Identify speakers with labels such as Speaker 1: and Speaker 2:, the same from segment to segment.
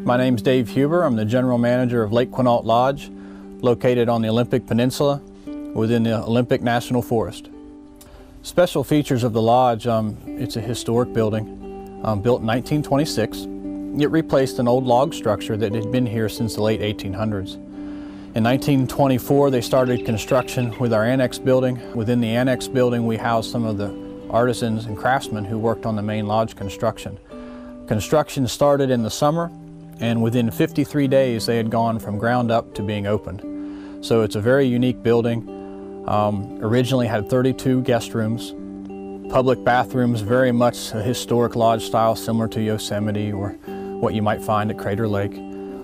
Speaker 1: My name's Dave Huber. I'm the General Manager of Lake Quinault Lodge, located on the Olympic Peninsula within the Olympic National Forest. Special features of the lodge, it's a historic building, built in 1926. It replaced an old log structure that had been here since the late 1800s. In 1924, they started construction with our annex building. Within the annex building, we housed some of the artisans and craftsmen who worked on the main lodge construction. Construction started in the summer, and within 53 days, they had gone from ground up to being opened. So it's a very unique building. Originally had 32 guest rooms, public bathrooms, very much a historic lodge style similar to Yosemite or what you might find at Crater Lake.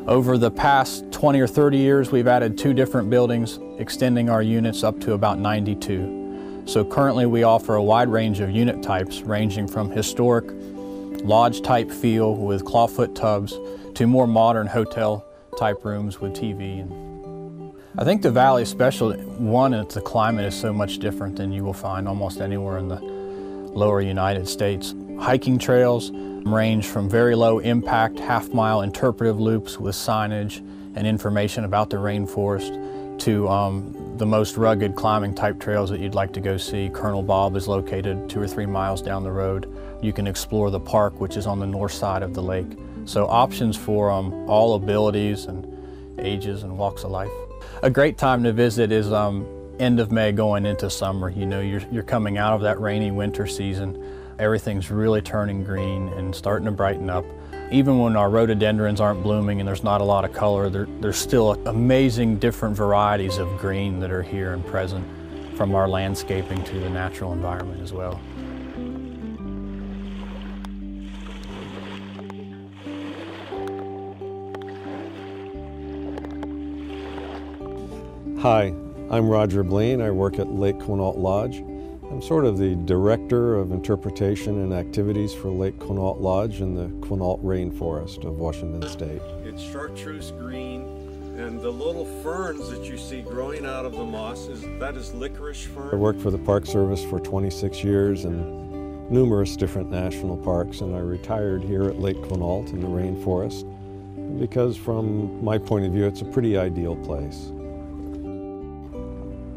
Speaker 1: Over the past 20 or 30 years, we've added 2 different buildings, extending our units up to about 92. So currently we offer a wide range of unit types, ranging from historic lodge type feel with clawfoot tubs to more modern hotel type rooms with TV. I think the valley is special. One, the climate is so much different than you will find almost anywhere in the lower United States. Hiking trails range from very low impact half-mile interpretive loops with signage and information about the rainforest to the most rugged climbing type trails that you'd like to go see. Colonel Bob is located 2 or 3 miles down the road. You can explore the park, which is on the north side of the lake. So options for all abilities and ages and walks of life. A great time to visit is end of May going into summer. You know, you're coming out of that rainy winter season. Everything's really turning green and starting to brighten up. Even when our rhododendrons aren't blooming and there's not a lot of color, there's still amazing different varieties of green that are here and present, from our landscaping to the natural environment as well.
Speaker 2: Hi, I'm Roger Blaine. I work at Lake Quinault Lodge. I'm sort of the Director of Interpretation and Activities for Lake Quinault Lodge in the Quinault Rainforest of Washington State.
Speaker 3: It's chartreuse green, and the little ferns that you see growing out of the moss, that is licorice fern.
Speaker 2: I worked for the Park Service for 26 years in numerous different national parks, and I retired here at Lake Quinault in the rainforest because from my point of view, it's a pretty ideal place.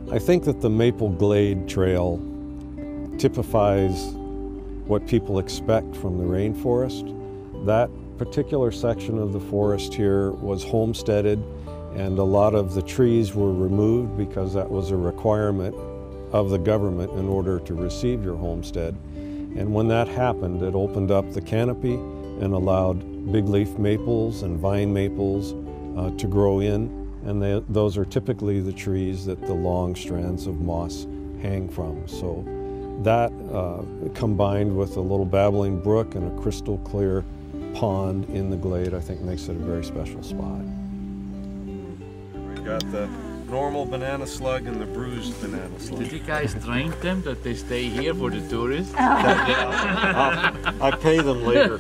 Speaker 2: I think that the Maple Glade Trail typifies what people expect from the rainforest. That particular section of the forest here was homesteaded, and a lot of the trees were removed because that was a requirement of the government in order to receive your homestead. And when that happened, it opened up the canopy and allowed big leaf maples and vine maples to grow in. And those are typically the trees that the long strands of moss hang from. So that combined with a little babbling brook and a crystal clear pond in the glade, I think makes it a very special spot.
Speaker 3: We got the normal banana slug and the bruised banana slug.
Speaker 4: Did you guys train them that they stay here for the tourists?
Speaker 2: I pay them later.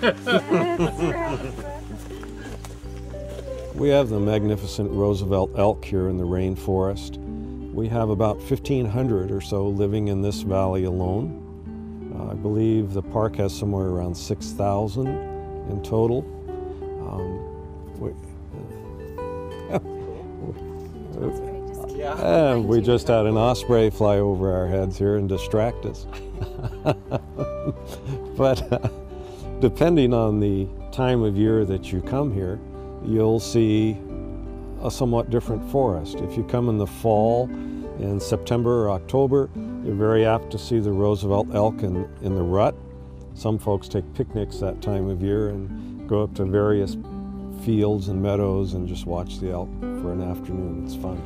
Speaker 2: We have the magnificent Roosevelt elk here in the rainforest. We have about 1,500 or so living in this valley alone. I believe the park has somewhere around 6,000 in total. We just had an osprey fly over our heads here and distract us. But depending on the time of year that you come here, you'll see a somewhat different forest. If you come in the fall, in September or October, you're very apt to see the Roosevelt elk in the rut. Some folks take picnics that time of year and go up to various fields and meadows and just watch the elk for an afternoon. It's fun.